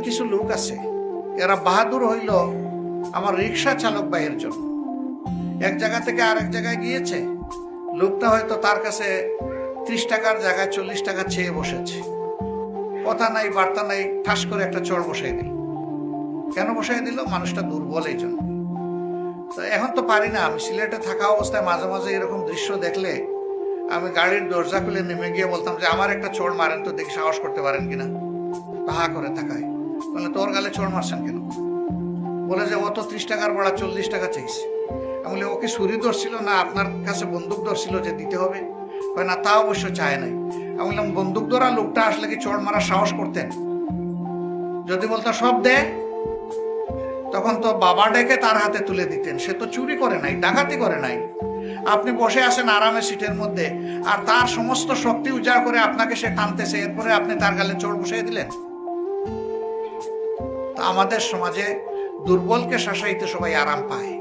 কিছু লোক আছে, এরা বাহাদুর হইল আমার রিক্সা চালক ভাইয়ের জন্য। এক জায়গা থেকে আরেক জায়গায় গিয়েছে, লোকটা হয়তো তার কাছে 30 টাকার জায়গায় 40 টাকা চেয়ে বসেছে, কথা নাই বার্তা নাই, ঠাস করে একটা চড় বসাই দিল। কেন বসাই দিল? মানুষটা দুর্বল এই জন্য। তো এখন তো পারি না, আমি সিলেটে থাকা অবস্থায় মাঝে মাঝে এরকম দৃশ্য দেখলে আমি গাড়ির দরজা খুলে নেমে গিয়ে বলতাম যে আমার একটা চোর মারেন তো, দেখি সাহস করতে পারেন কিনা। হা করে তাকায়, বলে তোর গালে চোর মারছেন কেন? বলে যে ও তো 30 টাকার ভাড়া 40 টাকা চাইছে। আমি বলি ওকে ছুরি ধরছিল না আপনার কাছে বন্দুক ধরছিল যে দিতে হবে? না, তা অবশ্য চায় নাই। আমি বললাম বন্দুক ধরা লোকটা আসলে কি চোর মারার সাহস করতেন? যদি বলতো সব দে, তখন তো বাবা ডেকে তার হাতে তুলে দিতেন। সে তো চুরি করে নাই, ডাকাতি করে নাই। আপনি বসে আছেন আরামে সিটের মধ্যে, আর তার সমস্ত শক্তি উজাড় করে আপনাকে সে টানতেছে, এরপরে আপনি তার গালে চোর বসিয়ে দিলেন। তো আমাদের সমাজে দুর্বলকে শাসাইতে সবাই আরাম পায়।